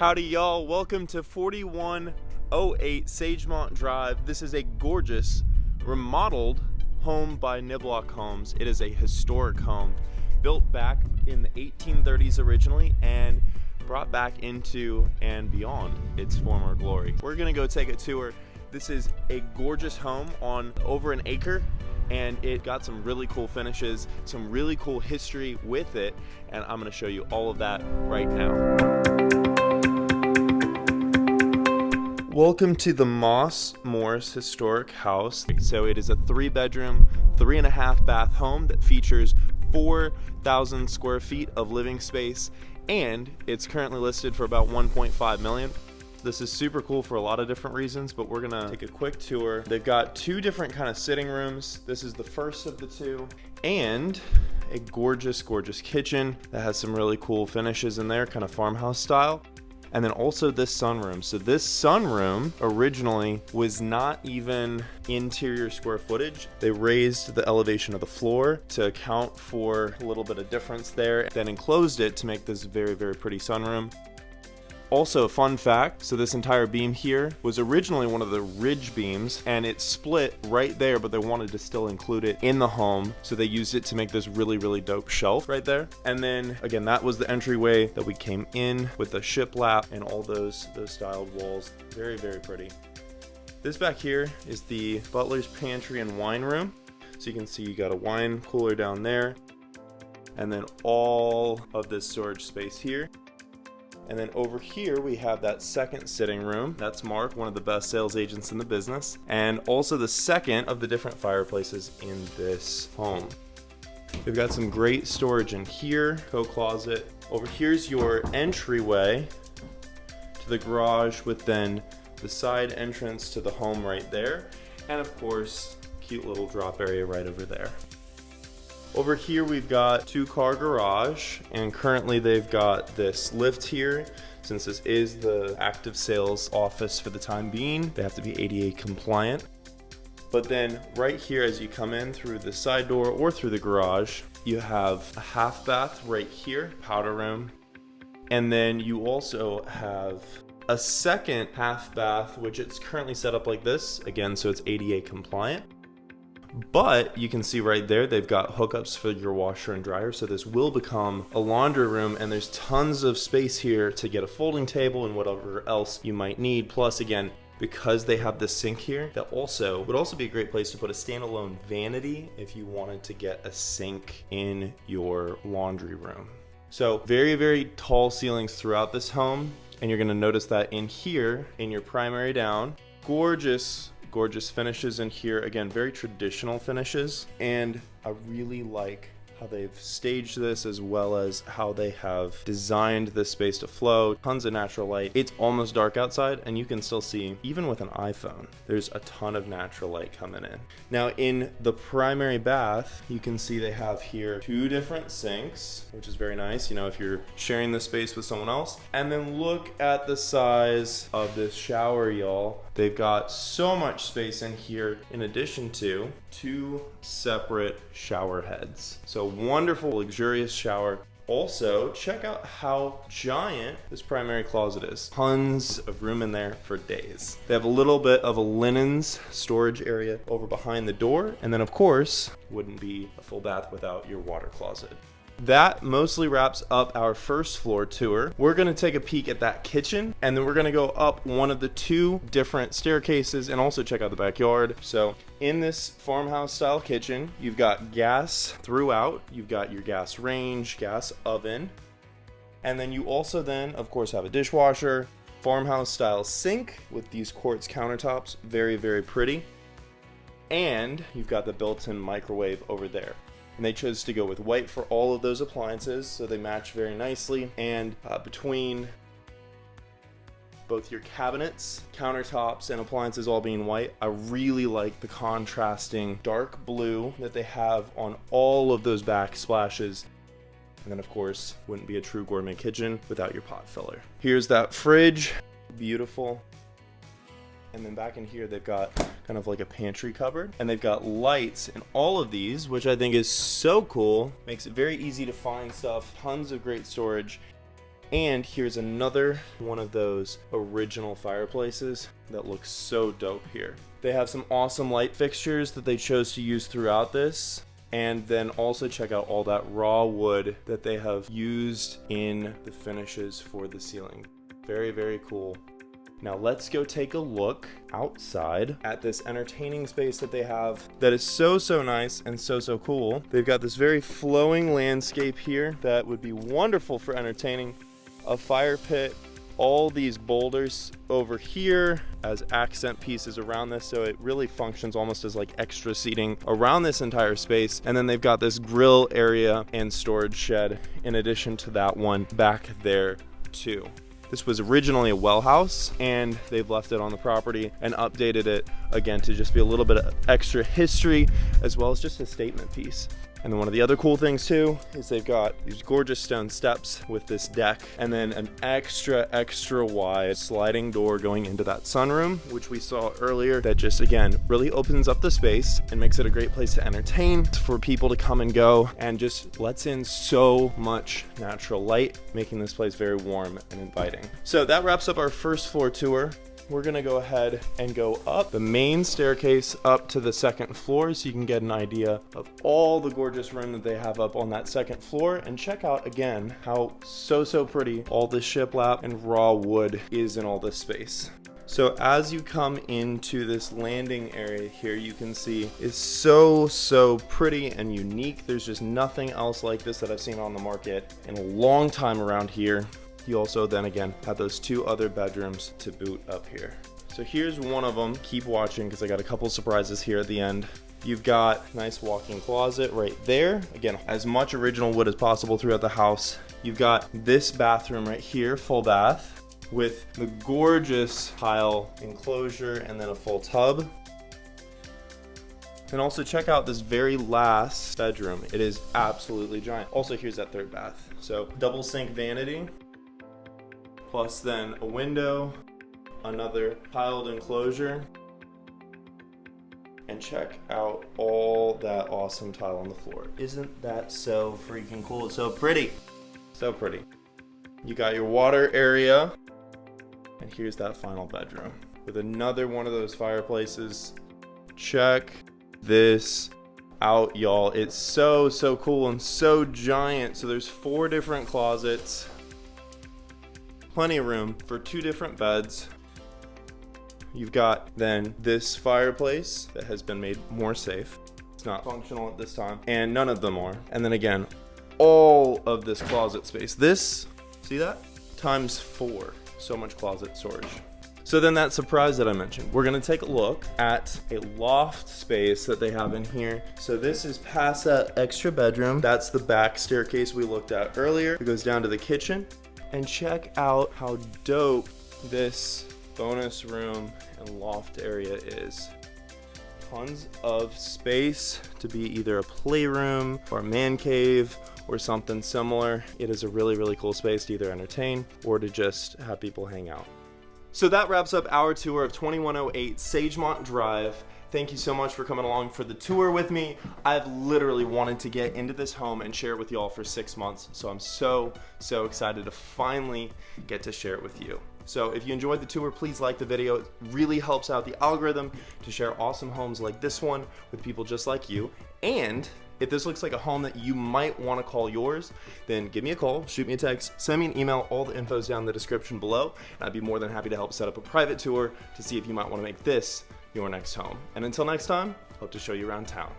Howdy y'all, welcome to 4108 Sagemont Drive. This is a gorgeous remodeled home by Niblock Homes. It is a historic home built back in the 1830s originally and brought back into and beyond its former glory. We're gonna go take a tour. This is a gorgeous home on over an acre, and it got some really cool finishes, some really cool history with it, and I'm gonna show you all of that right now. Welcome to the Moss Morris Historic House. So it is a 3-bedroom, 3.5 bath home that features 4,000 square feet of living space, and it's currently listed for about 1.5 million. This is super cool for a lot of different reasons, but we're gonna take a quick tour. They've got 2 different kind of sitting rooms. This is the first of the 2, and a gorgeous, gorgeous kitchen that has some really cool finishes in there, kind of farmhouse style. And then also this sunroom. So this sunroom originally was not even interior square footage. They raised the elevation of the floor to account for a little bit of difference there, then enclosed it to make this very, very pretty sunroom. Also, a fun fact, so this entire beam here was originally one of the ridge beams, and it split right there, but they wanted to still include it in the home, so they used it to make this really, really dope shelf right there. And then, again, that was the entryway that we came in with the shiplap and all those styled walls. Very, very pretty. This back here is the butler's pantry and wine room. So you can see you got a wine cooler down there, and then all of this storage space here. And then over here, we have that second sitting room. That's Mark, one of the best sales agents in the business. And also the second of the different fireplaces in this home. We've got some great storage in here, coat closet. Over here's your entryway to the garage with then the side entrance to the home right there. And of course, cute little drop area right over there. Over here we've got 2-car garage, and currently they've got this lift here. Since this is the active sales office for the time being, they have to be ADA compliant. But then right here, as you come in through the side door or through the garage, you have a half bath right here, powder room. And then you also have a second half bath, which it's currently set up like this, again, so it's ADA compliant. But you can see right there, they've got hookups for your washer and dryer. So this will become a laundry room, and there's tons of space here to get a folding table and whatever else you might need. Plus, again, because they have this sink here, that would also be a great place to put a standalone vanity if you wanted to get a sink in your laundry room. So very, very tall ceilings throughout this home. And you're gonna notice that in here, in your primary down, gorgeous finishes in here. Again, very traditional finishes, and I really like how they've staged this as well as how they have designed this space to flow. Tons of natural light. It's almost dark outside, and you can still see, even with an iPhone, there's a ton of natural light coming in. Now in the primary bath, you can see they have here 2 different sinks, which is very nice, you know, if you're sharing this space with someone else. And then look at the size of this shower, y'all. They've got so much space in here, in addition to 2 separate shower heads. So wonderful, luxurious shower. Also, check out how giant this primary closet is. Tons of room in there for days. They have a little bit of a linens storage area over behind the door. And then of course, wouldn't be a full bath without your water closet. That mostly wraps up our first floor tour. We're gonna take a peek at that kitchen, and then we're gonna go up one of the 2 different staircases and also check out the backyard. So in this farmhouse style kitchen, you've got gas throughout. You've got your gas range, gas oven. And then you also then, of course, have a dishwasher, farmhouse style sink with these quartz countertops. Very, very pretty. And you've got the built-in microwave over there. And they chose to go with white for all of those appliances, so they match very nicely. And between both your cabinets, countertops, and appliances all being white, I really like the contrasting dark blue that they have on all of those backsplashes. And then of course, wouldn't be a true gourmet kitchen without your pot filler. Here's that fridge, beautiful. And then back in here, they've got kind of like a pantry cupboard, and they've got lights in all of these, which I think is so cool. Makes it very easy to find stuff, tons of great storage. And here's another one of those original fireplaces that looks so dope here. They have some awesome light fixtures that they chose to use throughout this. And then also check out all that raw wood that they have used in the finishes for the ceiling. Very, very cool. Now let's go take a look outside at this entertaining space that they have that is so nice and so cool. They've got this very flowing landscape here that would be wonderful for entertaining. A fire pit, all these boulders over here as accent pieces around this, so it really functions almost as like extra seating around this entire space. And then they've got this grill area and storage shed in addition to that one back there too. This was originally a well house, and they've left it on the property and updated it again to just be a little bit of extra history as well as just a statement piece. And then one of the other cool things too is they've got these gorgeous stone steps with this deck, and then an extra wide sliding door going into that sunroom, which we saw earlier, that just again really opens up the space and makes it a great place to entertain, for people to come and go, and just lets in so much natural light, making this place very warm and inviting. So that wraps up our first floor tour. We're gonna go ahead and go up the main staircase up to the second floor so you can get an idea of all the gorgeous room that they have up on that second floor, and check out again how so pretty all this shiplap and raw wood is in all this space. So as you come into this landing area here, you can see it's so pretty and unique. There's just nothing else like this that I've seen on the market in a long time around here. You also then again have those two other bedrooms to boot up here. So here's one of them. Keep watching because I got a couple surprises here at the end. You've got a nice walk-in closet right there. Again, as much original wood as possible throughout the house. You've got this bathroom right here, full bath, with the gorgeous tile enclosure and then a full tub. And also check out this very last bedroom. It is absolutely giant. Also, here's that third bath. So double sink vanity, plus then a window, another tiled enclosure, and check out all that awesome tile on the floor. Isn't that so freaking cool? It's so pretty. So pretty. You got your water area, and here's that final bedroom with another one of those fireplaces. Check this out, y'all. It's so cool and so giant. So there's 4 different closets, plenty of room for 2 different beds. You've got then this fireplace that has been made more safe. It's not functional at this time, and none of them are. And then again, all of this closet space. This, see that? Times 4. So much closet storage. So then that surprise that I mentioned, we're gonna take a look at a loft space that they have in here. So this is past that extra bedroom. That's the back staircase we looked at earlier. It goes down to the kitchen. And check out how dope this bonus room and loft area is. Tons of space to be either a playroom or a man cave or something similar. It is a really cool space to either entertain or to just have people hang out. So that wraps up our tour of 2108 Sagemont Drive. Thank you so much for coming along for the tour with me. I've literally wanted to get into this home and share it with y'all for 6 months, so I'm so excited to finally get to share it with you. So if you enjoyed the tour, please like the video. It really helps out the algorithm to share awesome homes like this one with people just like you. And if this looks like a home that you might want to call yours, then give me a call, shoot me a text, send me an email. All the info's down in the description below, and I'd be more than happy to help set up a private tour to see if you might want to make this your next home. And until next time, hope to show you around town.